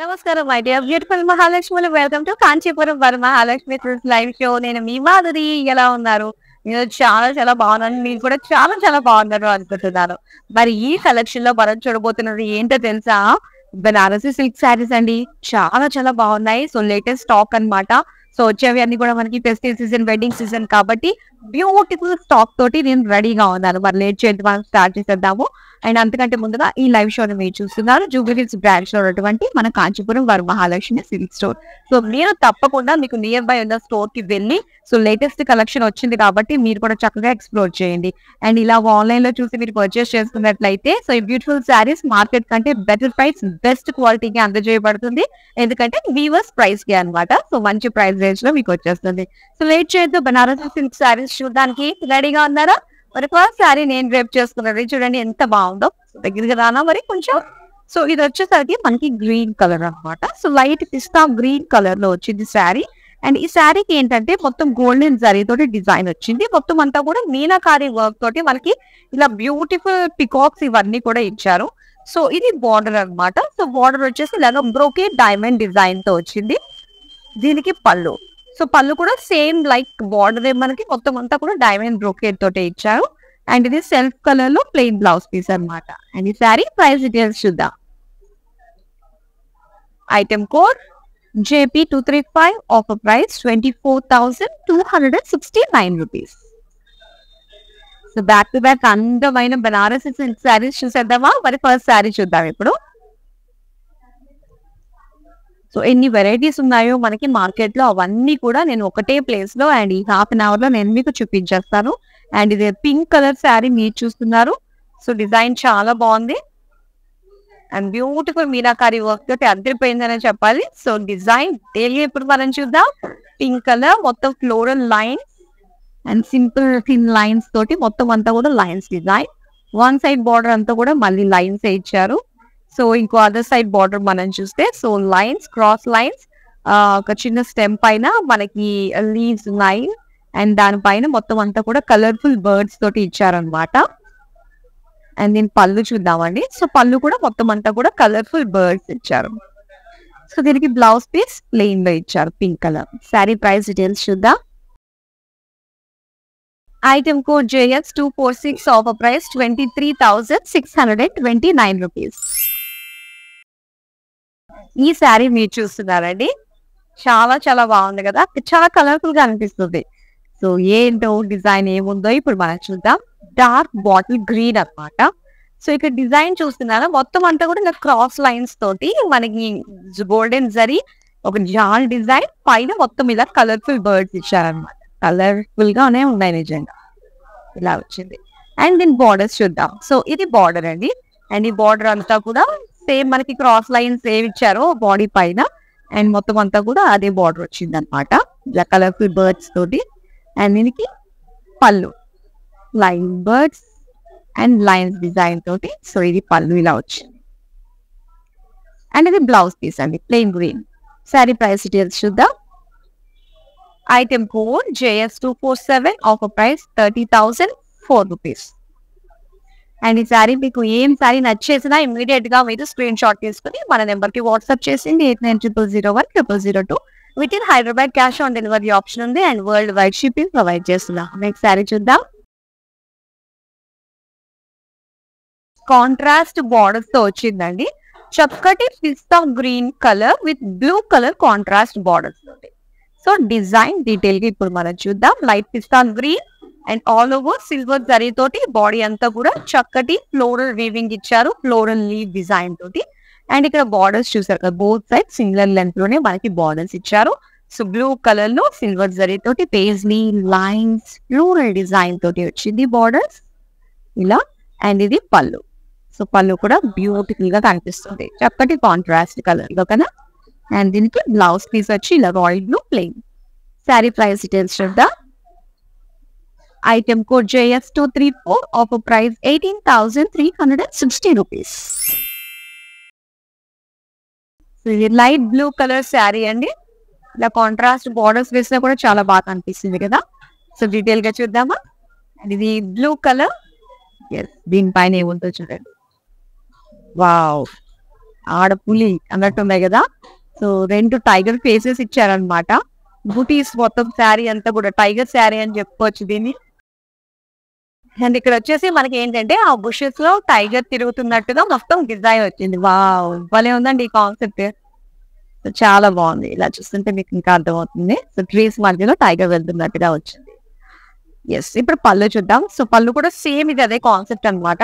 నమస్కారం my dear beautiful మహాలక్ష్ములు. Welcome to Kanchipuram Varamahalakshmi live show. నేను మీ మాధురి. ఎలా ఉన్నారు? నేను చాలా చాలా బాగున్నాను. మీరు కూడా చాలా చాలా బాగున్నారు అనుకుంటున్నాను. మరి ఈ కలెక్షన్ లో మనం చూడబోతున్నది ఏంటో తెలుసా? బనారసి సిల్క్ శారీస్ అండి. చాలా చాలా బాగున్నాయి. సో లేటెస్ట్ స్టాక్ అన్నమాట. సో వచ్చేవి అన్ని కూడా మనకి ఫెస్టివ్ సీజన్, వెడ్డింగ్ సీజన్ కాబట్టి బ్యూటిఫుల్ స్టాక్ తోటి నేను రెడీగా ఉన్నాను. మరి లేట్ చేద్దాం, మనం స్టార్ట్ చేసేద్దాము. అండ్ అంతకంటే ముందుగా ఈ లైవ్ షోని మీరు చూస్తున్నారు జూబిలీస్ బ్రాంచ్ లో ఉన్నటువంటి మన Kanchipuram Varamahalakshmi silk store. So మీరు తప్పకుండా మీకు నియర్ బై ఉన్న స్టోర్ కి వెళ్ళి సో లేటెస్ట్ కలెక్షన్ వచ్చింది కాబట్టి మీరు కూడా చక్కగా ఎక్స్ప్లోర్ చేయండి. అండ్ ఇలా ఆన్లైన్ లో చూసి మీరు పర్చేస్ చేసుకున్నట్లయితే సో ఈ బ్యూటిఫుల్ శారీస్ మార్కెట్ కంటే బెటర్ ప్రైస్, బెస్ట్ క్వాలిటీకి అందజేయబడుతుంది. ఎందుకంటే వీవర్స్ ప్రైస్ కి అన్నమాట. సో మంచి ప్రైస్ రేంజ్ లో మీకు వచ్చేస్తుంది. సో లేట్ చేయొద్దు, బనారసి సిల్క్ శారీస్ చూడడానికి రెడీగా ఉన్నారా? మరి ఫస్ట్ శారీ నేను రేపు చేసుకున్నది చూడండి ఎంత బాగుందో. దగ్గరికి రానా మరి కొంచెం. సో ఇది వచ్చేసరికి మనకి గ్రీన్ కలర్ అన్నమాట. So light pista green colour లో వచ్చింది శారీ. అండ్ ఈ శారీకి ఏంటంటే మొత్తం గోల్డెన్ జరీ తోటి డిజైన్ వచ్చింది. మొత్తం అంతా కూడా మీనాకారి వర్క్ తోటి మనకి ఇలా బ్యూటిఫుల్ పికాక్స్ ఇవన్నీ కూడా ఇచ్చారు. సో ఇది బార్డర్ అన్నమాట. సో బార్డర్ వచ్చేసి ఇలాగ బ్రోకెట్ డైమండ్ డిజైన్ తో వచ్చింది. దీనికి పళ్ళు. సో పళ్ళు కూడా సేమ్ లైక్ బార్డర్ మనకి మొత్తం అంతా కూడా డైమండ్ బ్రోకెట్ తోటే ఇచ్చారు. అండ్ ఇది సెల్ఫ్ కలర్ లో ప్లెయిన్ బ్లౌజ్ పీస్ అన్నమాట. అండ్ ఈ శారీ ప్రైస్ డీటెయిల్స్ చూద్దాం. Item code JP235, offer price 24,269 rupees. So back to back అందమైన బనారసి సిల్క్ శారీస్ చూసేద్దామా? మరి ఫస్ట్ శారీ చూద్దాం ఇప్పుడు. సో ఎన్ని వెరైటీస్ ఉన్నాయో మనకి మార్కెట్ లో అవన్నీ కూడా నేను ఒకటే ప్లేస్ లో అండ్ ఈ హాఫ్ అన్ అవర్ లో నేను మీకు చూపించేస్తాను. అండ్ ఇది పింక్ కలర్ శారీ మీరు చూస్తున్నారు. సో డిజైన్ చాలా బాగుంది అండ్ బ్యూటిఫుల్ మీనాకారి వర్క్ తోటి అదిరిపోయిందని చెప్పాలి. సో డిజైన్ డైలీ ఇప్పుడు మనం చూద్దాం. పింక్ కలర్ మొత్తం floral lines and simple thin lines తోటి మొత్తం అంతా కూడా lines design. One side border అంతా కూడా మళ్ళీ లైన్స్ ఇచ్చారు. సో ఇంకో అదర్ సైడ్ బార్డర్ మనం చూస్తే సో లైన్స్, క్రాస్ లైన్స్, ఒక చిన్న స్టెమ్ పైన మనకి లీవ్స్ ఉన్నాయి. అండ్ దానిపైన మొత్తం అంతా కూడా కలర్ఫుల్ బర్డ్స్ తోటి ఇచ్చారనమాట. అండ్ దీని పళ్ళు చూద్దామండి. సో పళ్ళు కూడా మొత్తం అంతా కూడా కలర్ఫుల్ బర్డ్స్ ఇచ్చారు. సో దీనికి బ్లౌజ్ పీస్ ప్లెయిన్ లో ఇచ్చారు pink colour. Sari price details చూద్దాం. Item code JX246, offer price 23,629 rupees. ఈ శారీ మీరు చూస్తున్నారండి. చాలా చాలా బాగుంది కదా, చాలా కలర్ఫుల్ గా అనిపిస్తుంది. సో ఏంటో డిజైన్ ఏముందో ఇప్పుడు మనం చూద్దాం. డార్క్ బాటిల్ గ్రీన్ అన్నమాట. సో ఇక్కడ డిజైన్ చూస్తున్నారా, మొత్తం అంతా కూడా ఇలా క్రాస్ లైన్స్ తోటి మనకి గోల్డెన్ జరీ ఒక జాల్ డిజైన్ పైన మొత్తం ఇలా కలర్ఫుల్ బర్డ్స్ ఇచ్చారనమాట. కలర్ఫుల్ గానే ఉన్నాయి నిజంగా. ఇలా వచ్చింది. అండ్ దీని బార్డర్స్ చూద్దాం. సో ఇది బార్డర్ అండి. అండ్ ఈ బార్డర్ అంతా కూడా సేమ్ మనకి క్రాస్ లైన్స్ ఏవి ఇచ్చారో బాడీ పైన అండ్ మొత్తం అంతా కూడా అదే బార్డర్ వచ్చింది అనమాట. ఇలా కలర్ఫుల్ బర్డ్స్ తోటి. అండ్ దీనికి పళ్ళు line birds and lines design తోటి. సో ఇది పళ్ళు ఇలా వచ్చింది. అండ్ ఇది బ్లౌజ్ పీస్ అండి, plain green. Sari price details చూద్దాం. Item code JX247, offer price 30,004 rupees. And ఈ శారీ మీకు ఏం శారీ నచ్చేసినా ఇమీడియట్ గా మీరు స్క్రీన్ షాట్ తీసుకుని మన నెంబర్ కి వాట్సాప్ చేసింది 8900010002. With in Hyderabad cash on delivery option ఉంది and world wide shipping provide చేస్తున్నాం. నెక్స్ట్ శారీ చూద్దాం. కాంట్రాస్ట్ బార్డర్స్ తో వచ్చిందండి. చక్కటి pista green colour with blue colour contrast borders తోటి. సో డిజైన్ డీటెయిల్ గా ఇప్పుడు మనం చూద్దాం. Light pista green and all over silver zari తోటి బాడీ అంతా కూడా చక్కటి ఫ్లోరల్ వీవింగ్ ఇచ్చారు, ఫ్లోరల్ లీవ్ డిజైన్ తోటి. అండ్ ఇక్కడ బార్డర్స్ చూసారు కదా, బోత్ సైడ్ సింగిల్ లెంత్ లోనే మనకి బార్డర్స్ ఇచ్చారు. సో బ్లూ కలర్ లో సిల్వర్ జరీ తోటి పేజ్లీ లైన్స్ ఫ్లోరల్ డిజైన్ తోటి వచ్చింది బార్డర్స్ ఇలా. అండ్ ఇది పళ్ళు. సో పళ్ళు కూడా బ్యూటిఫుల్ గా కనిపిస్తుంది, చక్కటి కాంట్రాస్ట్ కలర్ లో కదా. అండ్ దీనికి బ్లౌజ్ పీస్ వచ్చి ఇలా royal blue plain. Sari price details చూద్దాం. Item code JX234, offer price 18,360 rupees. ఇది లైట్ బ్లూ కలర్ శారీ అండి. ఇలా కాంట్రాస్ట్ బార్డర్స్ వేసినా కూడా చాలా బాగా అనిపిస్తుంది కదా. సో డీటెయిల్ గా చూద్దామా. అండ్ ఇది బ్లూ కలర్. దీనిపైన ఏముందో చూడండి. వావ్, ఆడపులి అన్నట్టున్నాయి కదా. సో 2 టైగర్ ఫేసెస్ ఇచ్చారనమాట. బూటీస్ మొత్తం శారీ అంతా కూడా టైగర్ శారీ అని చెప్పుకోవచ్చు దీన్ని. అండ్ ఇక్కడ వచ్చేసి మనకి ఏంటంటే ఆ బుషెస్ లో టైగర్ తిరుగుతున్నట్టుగా మొత్తం డిజైన్ వచ్చింది. వావ్! భలే ఉందండి ఈ కాన్సెప్ట్. సో చాలా బాగుంది. ఇలా చూస్తుంటే మీకు ఇంకా అర్థమవుతుంది. సో ట్రీస్ మధ్యలో టైగర్ వెళ్తున్నట్టుగా వచ్చింది. ఎస్, ఇప్పుడు పళ్ళు చూద్దాం. సో పళ్ళు కూడా సేమ్ ఇది అదే కాన్సెప్ట్ అన్నమాట.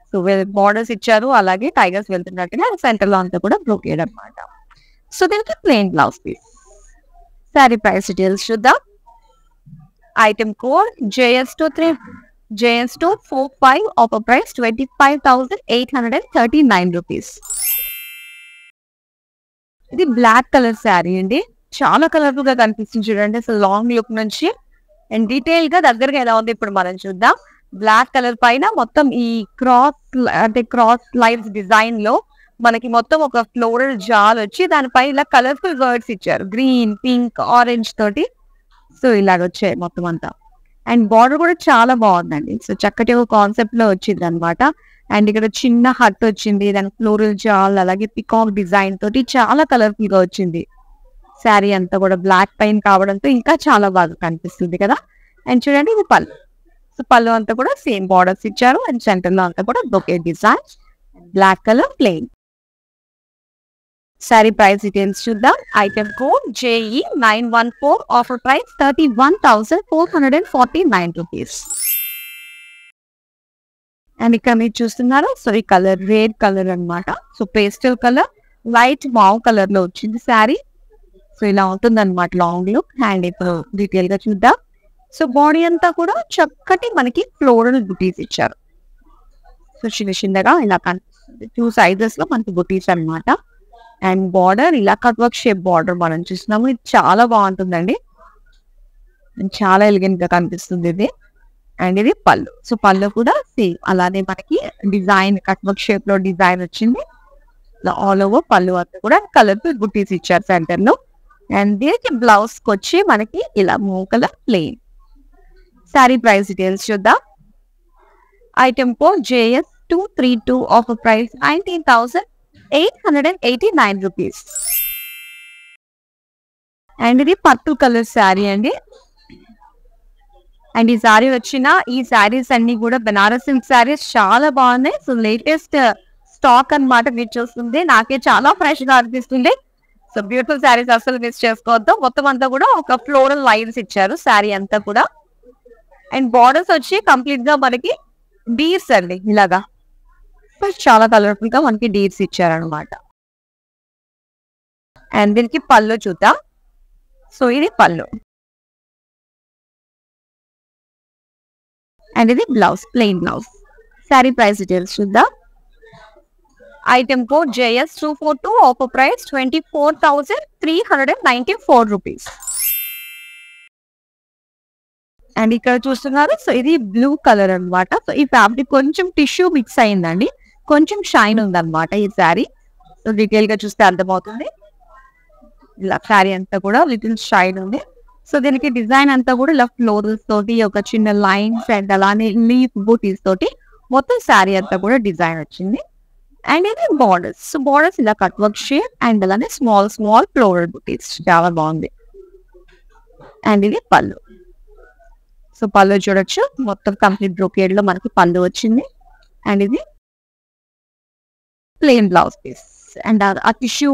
సో బార్డర్స్ ఇచ్చారు, అలాగే టైగర్స్ వెళ్తున్నట్టుగా సెంటర్ లో అంతా కూడా బ్రోకేడ్ అన్నమాట. సో దీనికి plain blouse piece. Sari price details చూద్దాం. Item code JS23JS245, offer price 25,839 rupees. ఇది బ్లాక్ కలర్ శారీ అండి. చాలా కలర్ఫుల్ గా కనిపిస్తుంది చూడండి అసలు లాంగ్ లుక్ నుంచి. అండ్ డీటెయిల్ గా దగ్గరగా ఎలా ఉంది ఇప్పుడు మనం చూద్దాం. బ్లాక్ కలర్ పైన మొత్తం ఈ క్రాస్ లైన్స్ డిజైన్ లో మనకి మొత్తం ఒక ఫ్లోరల్ జాల్ వచ్చి దానిపైన ఇలా కలర్ఫుల్ వర్డ్స్ ఇచ్చారు, గ్రీన్, పింక్, ఆరెంజ్ తోటి. సో ఇలాగ వచ్చాయి మొత్తం అంతా. అండ్ బార్డర్ కూడా చాలా బాగుందండి. సో చక్కటి ఒక కాన్సెప్ట్ లో వచ్చింది అనమాట. అండ్ ఇక్కడ చిన్న హట్ వచ్చింది, దాని ఫ్లోరల్ జాల్, అలాగే పికాక్ డిజైన్ తోటి చాలా కలర్ఫుల్ గా వచ్చింది. శారీ అంతా కూడా బ్లాక్ పైన కావడంతో ఇంకా చాలా బాగా కనిపిస్తుంది కదా. అండ్ చూడండి ఇది పళ్ళు. సో పళ్ళు అంతా కూడా సేమ్ బార్డర్స్ ఇచ్చారు. అండ్ సెంటర్ లో అంతా కూడా bouquet design, black colour plain. Sari price details చూద్దాం. Item code JE914, offer price 31,449 rupees. And ఇక్కడ మీరు చూస్తున్నారు. సో ఈ కలర్ రెడ్ కలర్ అన్నమాట. So pastel colour, light mauve colour లో వచ్చింది శారీ. సో ఇలా ఉంటుంది అనమాట లాంగ్ లుక్. అండ్ ఇప్పుడు డీటెయిల్ గా చూద్దాం. సో బాడీ అంతా కూడా చక్కటి మనకి ఫ్లోరల్ బుటీస్ ఇచ్చారు. సో చిన్న చిన్నగా ఇలా కనిపిస్తుంది. 2 సైజెస్ లో మనకి బుటీస్ అన్నమాట. అండ్ బార్డర్ ఇలా కట్ వర్క్ షేప్ బార్డర్ మనం చూస్తున్నాము. ఇది చాలా బాగుంటుందండి, చాలా ఎలిగెంట్ గా కనిపిస్తుంది ఇది. అండ్ ఇది పళ్ళు. సో పళ్ళు కూడా సేమ్ అలానే మనకి డిజైన్ కట్ వర్క్ షేప్ లో డిజైన్ వచ్చింది. ఆల్ ఓవర్ పళ్ళు అంతా కూడా కలర్ఫుల్ బుటీస్ ఇచ్చారు సెంటర్ లో. అండ్ దీనికి బ్లౌజ్ కి వచ్చి మనకి ఇలా mauve colour plain. Sari price details చూద్దాం. Item code JS232, offer price 19,889 rupees. And ఇది పర్పుల్ కలర్ శారీ అండి. అండ్ ఈ శారీ ఈ శారీస్ అన్ని కూడా బనారస్ సిల్క్ శారీస్ చాలా బాగున్నాయి. సో లేటెస్ట్ స్టాక్ అన్నమాట మీరు చూస్తుంది. నాకే చాలా ఫ్రెష్ గా అనిపిస్తుంది. సో బ్యూటిఫుల్ శారీస్ అసలు మిస్ చేసుకోవద్దు. మొత్తం అంతా కూడా ఒక ఫ్లోరల్ లైన్స్ ఇచ్చారు శారీ అంతా కూడా. అండ్ బార్డర్స్ వచ్చి కంప్లీట్ గా మనకి డీర్స్ అండి ఇలాగా. చాలా కలర్ఫుల్ గా మనకి డీర్స్ ఇచ్చారనమాట. అండ్ దీనికి పళ్ళు చూద్దాం. సో ఇది పళ్ళు. అండ్ ఇది blouse, plain blouse. Sari price details చూద్దాం. Item code JS242, offer price 24,394 rupees. And ఇక్కడ చూస్తున్నారు. సో ఇది బ్లూ కలర్ అన్నమాట. సో ఈ ఫ్యాబ్రిక్ కొంచెం టిష్యూ మిక్స్ అయిందండి, కొంచెం షైన్ ఉందన్నమాట ఈ శారీ. సో డీటెయిల్ గా చూస్తే అర్థమవుతుంది. ఇలా శారీ అంతా కూడా లిటిల్ షైన్ ఉంది. సో దీనికి డిజైన్ అంతా కూడా ఇలా ఫ్లోరల్స్ తోటి, ఒక చిన్న లైన్స్ అండ్ అలానే లీఫ్ బూటీస్ తోటి మొత్తం శారీ అంతా కూడా డిజైన్ వచ్చింది. అండ్ ఇది బార్డర్స్. సో బార్డర్స్ ఇలా కట్ వర్క్ షేప్ అండ్ అలానే స్మాల్ స్మాల్ ఫ్లోరల్ బూటీస్, చాలా బాగుంది. అండ్ ఇది పళ్ళు. సో పళ్ళు చూడొచ్చు, మొత్తం కంప్లీట్ బ్రోకేడ్ లో మనకి పళ్ళు వచ్చింది. అండ్ ఇది ప్లెయిన్ బ్లౌజ్ పీస్. అండ్ ఆ టిష్యూ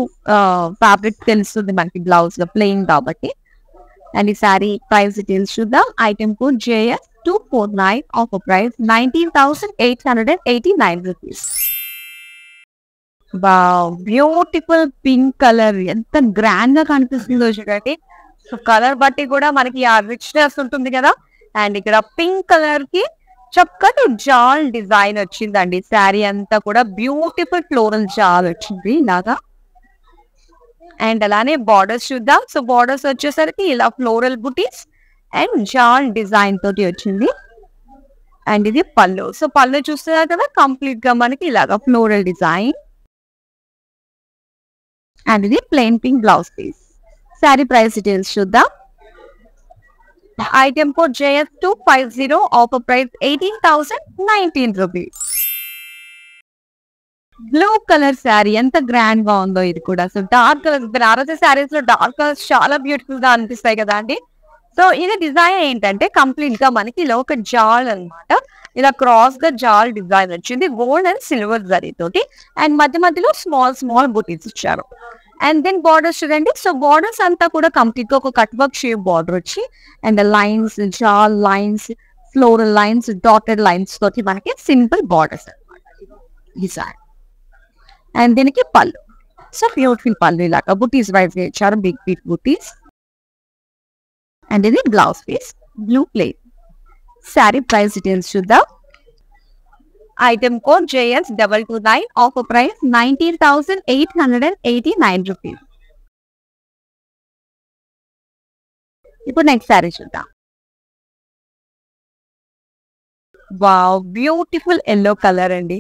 ఫ్యాబ్రిక్ తెలుస్తుంది మనకి బ్లౌజ్ లో ప్లెయిన్ కాబట్టి. అండ్ ఈ సారీ ప్రైస్ డీటెయిల్స్ చూద్దాం. Item code JS249, offer price 19,889 rupees. Beautiful pink colour, ఎంత గ్రాండ్ గా కనిపిస్తుందో చూడండి. సో కలర్ బట్టి కూడా మనకి ఆ రిచ్నెస్ ఉంటుంది కదా. అండ్ ఇక్కడ పింక్ కలర్ కి చక్కటి జాల్ డిజైన్ వచ్చిందండి. శారీ అంతా కూడా బ్యూటిఫుల్ ఫ్లోరల్ జాల్ వచ్చింది ఇలాగా. అండ్ అలానే బార్డర్స్ చూద్దాం. సో బార్డర్స్ వచ్చేసరికి ఇలా ఫ్లోరల్ బుటీస్ అండ్ జాల్ డిజైన్ తోటి వచ్చింది. అండ్ ఇది పళ్ళు. సో పళ్ళు చూస్తున్నారు కదా, కంప్లీట్ గా మనకి ఇలాగా ఫ్లోరల్ డిజైన్. అండ్ ఇది plain pink blouse piece. Sari price details చూద్దాం. Item code JS250, offer price 18,019 rupees. Blue colour sari ఎంత గ్రాండ్ గా ఉందో ఇది కూడా. So dark colour Banarasi saris లో డార్క్ కలర్స్ చాలా బ్యూటిఫుల్ గా అనిపిస్తాయి కదా అండి. సో ఇది డిజైన్ ఏంటంటే కంప్లీట్ గా మనకి ఇలా ఒక జాల్ అన్నమాట. ఇలా క్రాస్ గా జాల్ డిజైన్ వచ్చింది గోల్డ్ అండ్ సిల్వర్ జరీ తోటి. అండ్ మధ్య మధ్యలో స్మాల్ స్మాల్ బుటీస్ ఇచ్చారు. అండ్ దెన్ బార్డర్స్ చూడండి. సో బార్డర్స్ అంతా కూడా కంప్లీట్ గా ఒక కట్ వర్క్ షేప్ బార్డర్ వచ్చి and lines, jaal lines, floral lines, dotted lines తోటి మనకి సింపుల్ బార్డర్స్ డిజైన్. అండ్ దీనికి పళ్ళు. సో బ్యూటిఫుల్ పళ్ళు ఇలాగా బుటీస్ వైజ్ గా ఇచ్చారు, బిగ్ బిగ్ బుటీస్. అండ్ ఇది blouse piece blue plain. Sari price details చూద్దాం. Item code JS229, offer price 19,889 rupees. ఇప్పుడు నెక్స్ట్ శారీ చూద్దాం. వావ్, బ్యూటిఫుల్ ఎల్లో కలర్ అండి,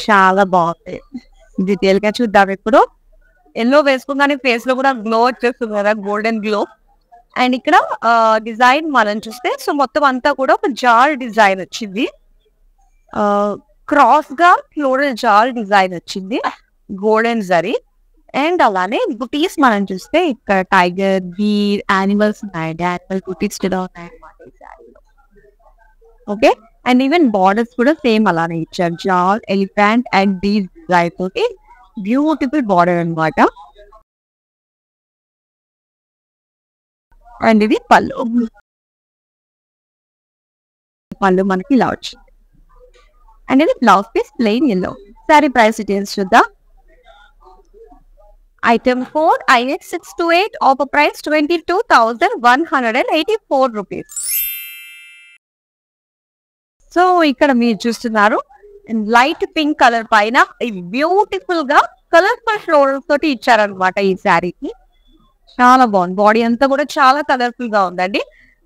చాలా బాగుంది. డీటెయిల్ గా చూద్దాం. ఇప్పుడు ఎల్లో వేసుకోగానే ఫేస్ లో కూడా గ్లో వచ్చేస్తుంది కదా, గోల్డెన్ గ్లో. అండ్ ఇక్కడ డిజైన్ మనం చూస్తే సో మొత్తం అంతా కూడా ఒక జాల్ డిజైన్ వచ్చింది. క్రాస్ గా ఫ్లోరల్ జాల్ డిజైన్ వచ్చింది, గోల్డెన్ జరీ. అండ్ అలానే బుటీస్ మనం చూస్తే ఇక్కడ టైగర్, బీర్, యానిమల్స్ ఉన్నాయండి. యానిమల్ బుటీస్ కూడా ఉన్నాయన్నమాట ఈ శారీలో. ఓకే. అండ్ ఈవెన్ బార్డర్స్ కూడా సేమ్ అలానే ఇచ్చారు, జాల్, ఎలిఫెంట్ అండ్ డీర్ డిజైన్ తోటి బ్యూటిఫుల్ బార్డర్ అన్నమాట. అండ్ ఇది పళ్ళు. పళ్ళు మనకి ఇలా వచ్చింది. అండ్ ఇది blouse piece plain yellow. Sari price details చూద్దాం. Item code IX628, offer price 22,184 rupees. So ఇక్కడ మీరు చూస్తున్నారు లైట్ పింక్ కలర్ పైన బ్యూటిఫుల్ గా కలర్ఫుల్ ఫ్లోరల్స్ తోటి ఇచ్చారనమాట ఈ శారీకి. చాలా బాగుంది. బాడీ అంతా కూడా చాలా కలర్ఫుల్ గా ఉందండి.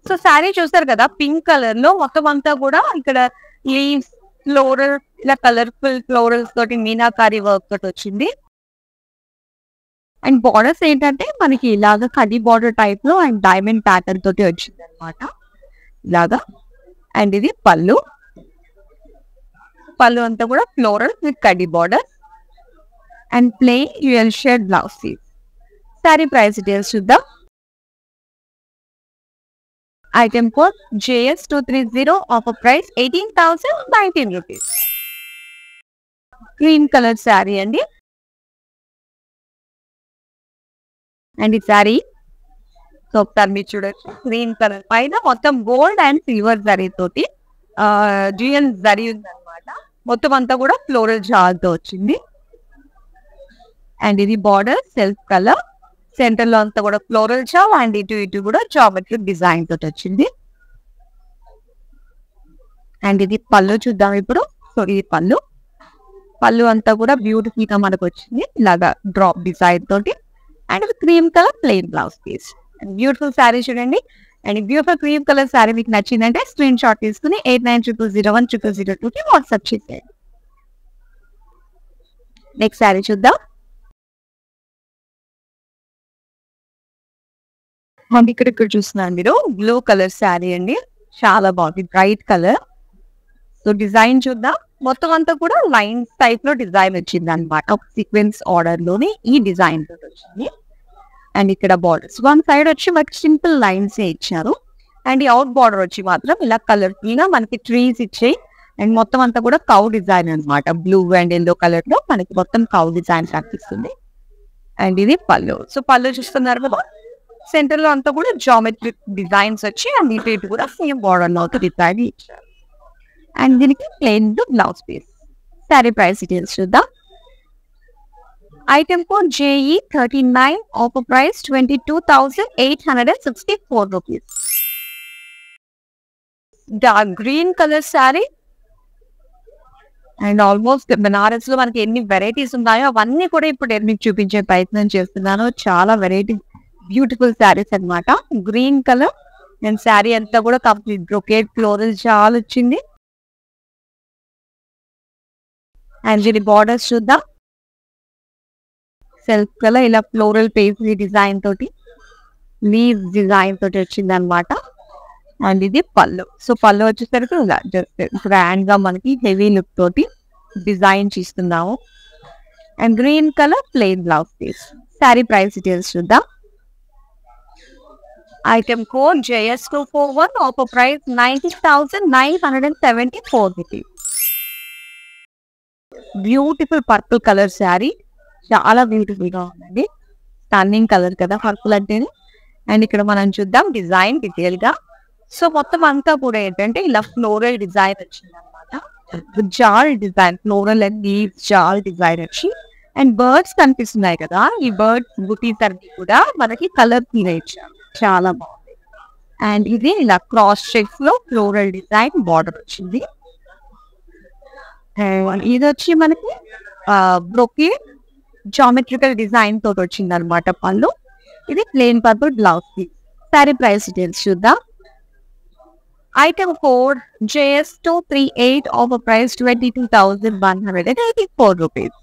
సో శారీ చూస్తారు కదా, పింక్ కలర్ లో మొత్తం అంతా కూడా ఇక్కడ లీవ్స్, ఫ్లోరల్, ఇలా కలర్ఫుల్ ఫ్లోరల్స్ తోటి మీనాకారి వర్క్ తోటి వచ్చింది. అండ్ బార్డర్స్ ఏంటంటే మనకి ఇలాగా కడి బార్డర్ టైప్ లో అండ్ డైమండ్ ప్యాటర్న్ తోటి వచ్చింది అనమాట ఇలాగా. అండ్ ఇది పళ్ళు. పళ్ళు అంతా కూడా ఫ్లోరల్ విత్ కడి border and plain dual shade blouse piece. Sari price details చూద్దాం. Item code JS230, offer price 18,019 rupees. Green colour sari అండి. అండ్ ఈ శారీ సో ఒకసారి మీరు చూడొచ్చు, గ్రీన్ కలర్ పైన మొత్తం గోల్డ్ అండ్ సిల్వర్ జరీ తోటి డ్యూయల్ జరీ ఉందన్నమాట. మొత్తం అంతా కూడా ఫ్లోరల్ జాల్ తో వచ్చింది. అండ్ ఇది బార్డర్ సెల్ఫ్ కలర్, సెంటర్ లో అంతా కూడా ఫ్లోరల్ జాల్ అండ్ ఇటు ఇటు కూడా జామెట్రిక్ డిజైన్ తోటి వచ్చింది. అండ్ ఇది పళ్ళు చూద్దాం ఇప్పుడు. సో ఇది పళ్ళు. పళ్ళు అంతా కూడా బ్యూటిఫుల్ గా మనకు వచ్చింది ఇలాగా డ్రాప్ డిజైన్ తోటి. అండ్ ఇది cream colour plain blouse piece. Beautiful sari చూడండి. And beautiful cream colour sari మీకు నచ్చిందంటే స్క్రీన్ షాట్ తీసుకుని 8900010002కి వాట్సాప్ చేసేయండి. నెక్స్ట్ శారీ చూద్దాం. ఇక్కడ చూస్తున్నాను మీరు బ్లూ కలర్ శారీ అండి, చాలా బాగుంది, బ్రైట్ కలర్. సో డిజైన్ చూద్దాం. మొత్తం అంతా కూడా లైన్స్ టైప్ లో డిజైన్ వచ్చింది అనమాట. ఒక సీక్వెన్స్ ఆర్డర్ లోనే ఈ డిజైన్ తోటి వచ్చింది. అండ్ ఇక్కడ బార్డర్స్ వన్ సైడ్ వచ్చి మనకి సింపుల్ లైన్స్ ఇచ్చారు. అండ్ ఈ అవుట్ బార్డర్ వచ్చి మాత్రం ఇలా కలర్ఫుల్ గా మనకి ట్రీస్ ఇచ్చాయి. అండ్ మొత్తం అంతా కూడా కౌ డిజైన్ అనమాట. బ్లూ అండ్ ఎల్లో కలర్ లో మనకి మొత్తం కౌ డిజైన్ కనిపిస్తుంది. అండ్ ఇది పళ్ళు. సో పళ్ళు చూస్తున్నారు కదా, సెంటర్ లో అంతా కూడా జామెట్రిక్ డిజైన్స్ వచ్చి అండ్ ఇటు ఇటు కూడా సేమ్ బార్డర్ లో డిజైన్ ఇచ్చారు. అండ్ దీనికి plain blouse piece. Sari price details చూద్దాం. Item code JE39, offer price 22,864 rupees. Dark green colour sari. And almost Banaras లో మనకి ఎన్ని వెరైటీస్ ఉన్నాయో అవన్నీ కూడా ఇప్పుడు నేను మీకు చూపించే ప్రయత్నం చేస్తున్నాను. చాలా వెరైటీ బ్యూటిఫుల్ శారీస్ అన్నమాట. గ్రీన్ కలర్ అండ్ శారీ అంతా కూడా కంప్లీట్ బ్రొకేట్ ఫ్లోరల్ చాలా వచ్చింది. అండ్ దీని బార్డర్స్ చూద్దాం. సెల్ఫ్ కలర్ ఇలా ఫ్లోరల్ పేస్ట్రీ డిజైన్ తోటి లీవ్ డిజైన్ తోటి వచ్చింది అనమాట. అండ్ ఇది పళ్ళు. సో పళ్ళు వచ్చేసరికి ఇలా జస్ట్ గ్రాండ్ గా మనకి హెవీ లుక్ తోటి డిజైన్ చేస్తున్నాము. And green colour plain blouse piece. Sari price details చూద్దాం. Item code JS241, offer price 90,974 rupees. Beautiful purple colour sari, చాలా బ్యూటిఫుల్ గా ఉందండి. స్టన్నింగ్ కలర్ కదా పర్పుల్ అంటే. అండ్ ఇక్కడ మనం చూద్దాం డిజైన్ డీటెయిల్ గా. సో మొత్తం అంతా కూడా ఏంటంటే ఇలా ఫ్లోరల్ డిజైన్ వచ్చింది అనమాట. జాల్ డిజైన్, ఫ్లోరల్ అండ్ లీవ్స్ జాల్ డిజైన్ వచ్చి అండ్ బర్డ్స్ కనిపిస్తున్నాయి కదా, ఈ బర్డ్స్ బుటీస్ అన్ని కూడా మనకి కలర్ తీరే ఇచ్చారు, చాలా బాగుంది. అండ్ ఇది ఇలా క్రాస్ చెక్స్ లో ఫ్లోరల్ డిజైన్ బార్డర్ వచ్చింది. ఇది వచ్చి మనకి బ్రోకే జామెట్రికల్ డిజైన్ తోటి వచ్చింది అనమాట పళ్ళు. ఇది plain purple blouse piece. Sari price details చూద్దాం. Item code JS238, offer price 22,184 rupees.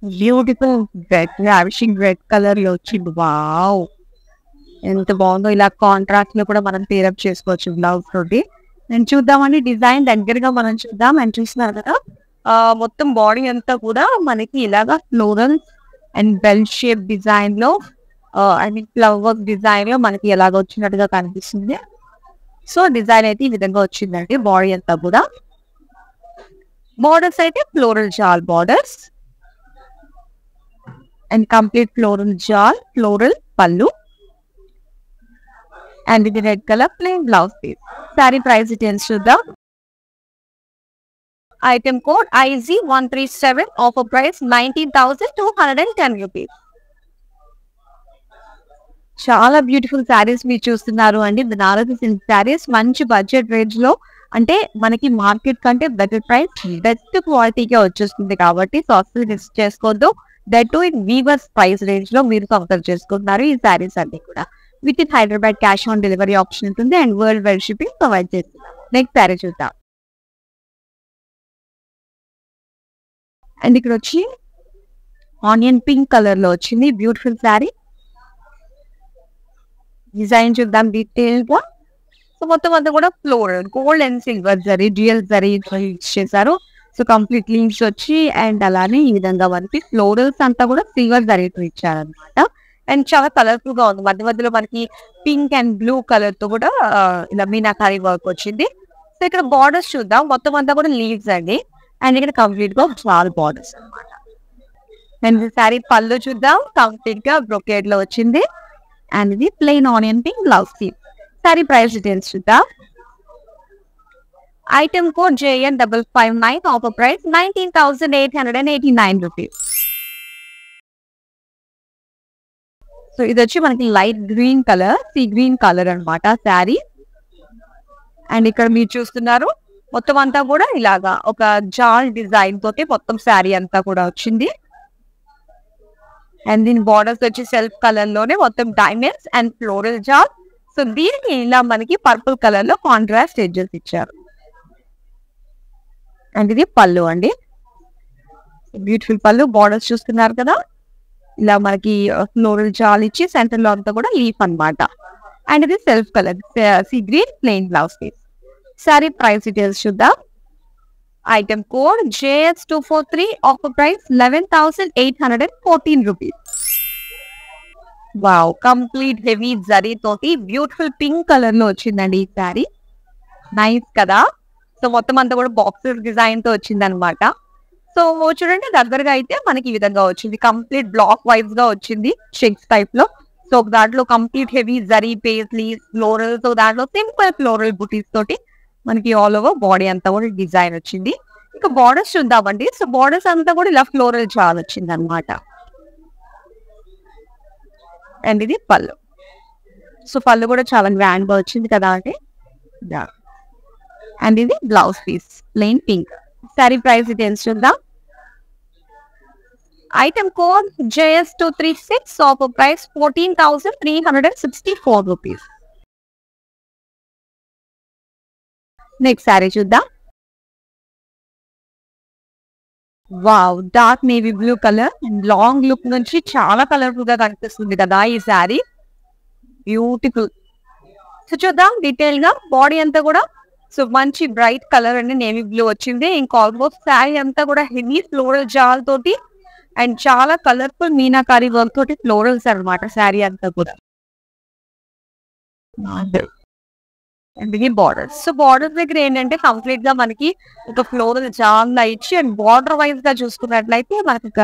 Beautiful red, ravishing red colour లో వచ్చింది. వావ్, ఎంత బాగుందో. ఇలా కాంట్రాక్ట్ లో కూడా మనం పేరప్ చేసుకోవచ్చు బ్లౌజ్ తోటి. నేను చూద్దామని డిజైన్ దగ్గరగా మనం చూద్దాం. అండ్ చూస్తున్నారు కదా, మొత్తం బాడీ అంతా కూడా మనకి ఇలాగా floral and bell shape design లో, ఐ మీన్ ఫ్లవర్ డిజైన్ లో మనకి ఎలాగ వచ్చినట్టుగా కనిపిస్తుంది. సో డిజైన్ అయితే ఈ విధంగా వచ్చిందండి. బాడీ అంతా కూడా బార్డర్స్ అయితే ఫ్లోరల్ జాల్ బార్డర్స్ అండ్ కంప్లీట్ ఫ్లోరల్ జాల్, ఫ్లోరల్ పళ్ళు. అండ్ ఇది red colour plain blouse piece. Sari price details చూద్దాం. Item code IZ137, offer price 19,210 rupees. చాలా బ్యూటిఫుల్ శారీస్ మీరు చూస్తున్నారు అండి. బనారసి సిల్క్ శారీస్ మంచి బడ్జెట్ రేంజ్ లో, అంటే మనకి మార్కెట్ కంటే బెటర్ ప్రైస్, బెస్ట్ క్వాలిటీగా వచ్చేస్తుంది కాబట్టి సో అసలు మిస్ చేసుకోవద్దు. దట్ టు ఇన్ వీవర్స్ ప్రైస్ రేంజ్ లో మీరు కన్సిడర్ చేసుకుంటున్నారు ఈ శారీస్ అన్ని కూడా. With in Hyderabad cash on delivery option ఉంటుంది and world wide shipping provide చేస్తున్నాం. నెక్స్ట్ శారీ చూద్దాం. అండ్ ఇక్కడ వచ్చి ఆనియన్ పింక్ కలర్ లో వచ్చింది బ్యూటిఫుల్ శారీ. డిజైన్ చూద్దాం డీటెయిల్ గా. సో మొత్తం అంతా కూడా floral gold and silver zari, dual zari use చేశారు. సో కంప్లీట్ లీవ్స్ వచ్చి అండ్ అలానే ఈ విధంగా మనకి ఫ్లోరల్స్ అంతా కూడా సిల్వర్ జరీతో ఇచ్చారనమాట. అండ్ చాలా కలర్ఫుల్ గా ఉంది. మధ్య మధ్యలో మనకి పింక్ అండ్ బ్లూ కలర్ తో కూడా ఇలా మీనాకారి వర్క్ వచ్చింది. సో ఇక్కడ బార్డర్స్ చూద్దాం. మొత్తం అంతా కూడా లీవ్స్ అండి. అండ్ ఇక్కడ కంప్లీట్ గా చాలా బార్డర్స్ అనమాట. అండ్ శారీ పళ్ళు చూద్దాం. కంప్లీట్ గా బ్రొకేడ్ లో వచ్చింది. అండ్ ఇది plain onion pink blouse piece. Sari price details చూద్దాం. Item code JN559, offer price 19,889 rupees. So ఇది వచ్చి మనకి light green colour, sea green colour అనమాట శారీ. అండ్ ఇక్కడ మీరు చూస్తున్నారు మొత్తం అంతా కూడా ఇలాగా ఒక జాల్ డిజైన్ తోటి మొత్తం శారీ అంతా కూడా వచ్చింది. అండ్ దీని బార్డర్స్ వచ్చి సెల్ఫ్ కలర్ లోనే మొత్తం డైమండ్స్ అండ్ ఫ్లోరల్ జాల్. సో దీనికి ఇలా మనకి పర్పుల్ కలర్ లో కాంట్రాస్ట్ ఎడ్జెస్ ఇచ్చారు. అండ్ ఇది పళ్ళు అండి, బ్యూటిఫుల్ పళ్ళు. బార్డర్స్ చూస్తున్నారు కదా, ఇలా మనకి ఫ్లోరల్ జాల్ ఇచ్చి సెంటర్ లో అంతా కూడా లీఫ్ అనమాట. అండ్ ఇది self colour sea green plain blouse piece. Sari price details చూద్దాం. Item code JS243, offer price 11,814 rupees. Wow, complete heavy zari తోటి బ్యూటిఫుల్ పింక్ కలర్ లో వచ్చిందండి ఈ శారీ. నైస్ కదా. సో మొత్తం అంతా కూడా బాక్సెస్ డిజైన్ తో వచ్చింది అనమాట. సో చూడండి దగ్గరగా అయితే మనకి ఈ విధంగా వచ్చింది. కంప్లీట్ బ్లాక్ వైజ్ గా వచ్చింది చెక్స్ టైప్ లో. సో దాంట్లో complete heavy zari paisley floral, so దాంట్లో సింపుల్ ఫ్లోరల్ బుటీస్ తోటి మనకి ఆల్ ఓవర్ బాడీ అంతా కూడా డిజైన్ వచ్చింది. ఇంకా బార్డర్స్ చూద్దామండి. సో బార్డర్స్ అంతా కూడా ఇలా ఫ్లోరల్ చాలా వచ్చింది అనమాట. అండ్ ఇది పళ్ళు. సో పళ్ళు కూడా చాలా గ్రాండ్ గా వచ్చింది కదా అండి. అండ్ ఇది blouse piece plain pink. Sari price details చూద్దాం. Item code JS236, offer price 14,364 rupees. Next sari చూద్దాం. Wow, dark navy blue colour. Long look నుంచి చాలా కలర్ఫుల్ గా కనిపిస్తుంది కదా ఈ శారీ. బ్యూటిఫుల్. సో చూద్దాం డీటెయిల్ గా. బాడీ అంతా కూడా సో మంచి బ్రైట్ కలర్ అండి, నేవీ బ్లూ వచ్చింది. ఇంకా ఆల్మోస్ట్ శారీ అంతా కూడా హెవీ ఫ్లోరల్ జాల్ తోటి అండ్ చాలా కలర్ఫుల్ మీనాకారి వర్క్ తోటి ఫ్లోరల్స్ అన్నమాట శారీ అంతా కూడా. అండ్ ఇది బార్డర్స్. సో బార్డర్స్ దగ్గర ఏంటంటే కంప్లీట్ గా మనకి ఒక ఫ్లోరల్ చాలా ఇచ్చి అండ్ బార్డర్ వైజ్ గా చూసుకున్నట్లయితే మనకి ఒక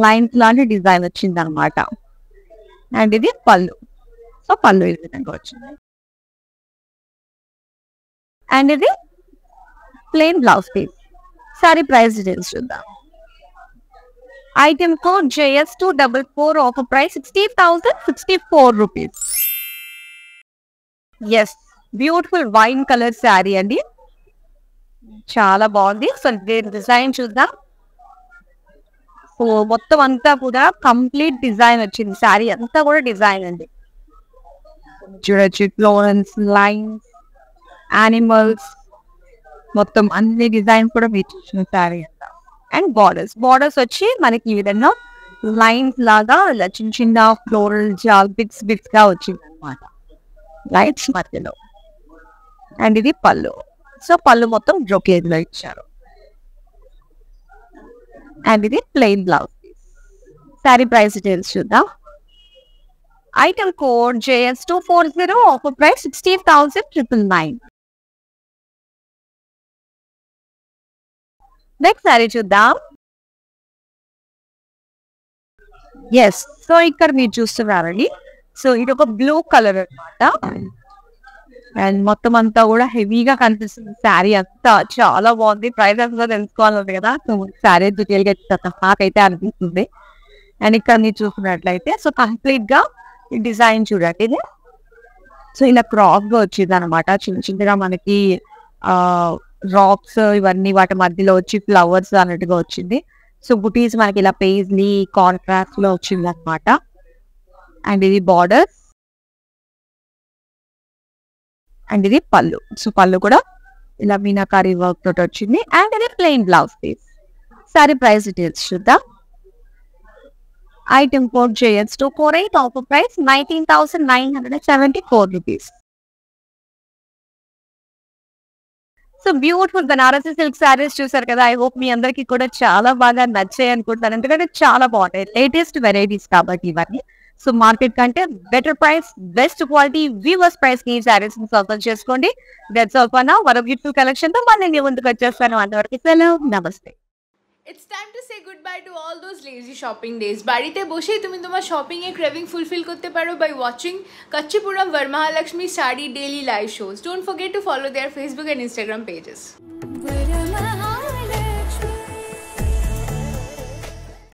లైన్స్ లాంటి డిజైన్ వచ్చింది అనమాట. అండ్ ఇది పళ్ళు. సో పళ్ళు ఈ విధంగా వచ్చింది. అండ్ ఇది plain blouse piece. Sari price details చూద్దాం. Item code JS244, offer price 60,064 rupees. Yes, beautiful wine colour sari అండి, చాలా బాగుంది. సో డిజైన్ చూద్దాం. సో మొత్తం అంతా కూడా కంప్లీట్ డిజైన్ వచ్చింది, శారీ అంతా కూడా డిజైన్ అండి. చూడొచ్చు ఫ్లోరెన్స్, లైన్స్, యానిమల్స్, మొత్తం అన్ని డిజైన్స్ కూడా మీరు చూసిన శారీ అంతా. అండ్ బార్డర్స్ వచ్చి మనకి ఈ విధంగా లైన్స్ లాగా ఇలా చిన్న చిన్న ఫ్లోరల్ జాల్ బిట్స్ గా వచ్చింది అనమాట, లైట్స్ మధ్యలో. అండ్ ఇది పళ్ళు. సో పళ్ళు మొత్తం బ్రొకేడ్ లో ఇచ్చారు. అండ్ ఇది plain blouse piece. Sari price details చూద్దాం. Item code JS240, offer price 60,999. Next sari చూద్దాం. ఎస్, సో ఇక్కడ మీరు చూస్తున్నారండి. సో ఇది ఒక బ్లూ కలర్ అన్నమాట. అండ్ మొత్తం అంతా కూడా హెవీగా కనిపిస్తుంది శారీ అంతా, చాలా బాగుంది. ప్రైస్ అంతా తెలుసుకోవాలి కదా, సో శారీ డీటెయిల్ గా నాకైతే అనిపిస్తుంది. అండ్ ఇక్కడ మీరు చూసుకున్నట్లయితే సో కంప్లీట్ గా ఈ డిజైన్ చూడండి ఇది. సో ఇలా క్రాస్ గా వచ్చింది అనమాట, చిన్న చిన్నగా మనకి రాక్స్ ఇవన్నీ వాటి మధ్యలో వచ్చి ఫ్లవర్స్ అన్నట్టుగా వచ్చింది. సో బుటీస్ మనకి ఇలా పేజ్లీ కాంట్రాస్ట్ లో వచ్చింది అనమాట. అండ్ ఇది బార్డర్. అండ్ ఇది పళ్ళు. సో పళ్ళు కూడా ఇలా మీనాకారి వర్క్ తోటి వచ్చింది. అండ్ ఇది plain blouse piece. Sari price details చూద్దాం. Item code JS248, offer price 19,974 rupees. So beautiful Banarasi silk saris చూసారు కదా. ఐ హోప్ మీ అందరికి కూడా చాలా బాగా నచ్చాయి అనుకుంటాను, ఎందుకంటే చాలా బాగుంటాయి, లేటెస్ట్ వెరైటీస్ కాబట్టి ఇవన్నీ. సో మార్కెట్ కంటే better price, best quality, weavers price కి ఈ శారీస్ సొంతం చేసుకోండి. That's all for now. మరో బ్యూటిఫుల్ కలెక్షన్ తో మళ్ళీ మీ ముందుకు వచ్చేస్తాను. అంతవరకు సెలవు, నమస్తే. It's time to say goodbye to all those lazy shopping days. বাড়িতে বসেই তুমি তোমার শপিং এর ক্রেভিং ফুলফিল করতে পারো by watching Kachipuram Varmahalakshmi Sari daily live shows. Don't forget to follow their Facebook and Instagram pages.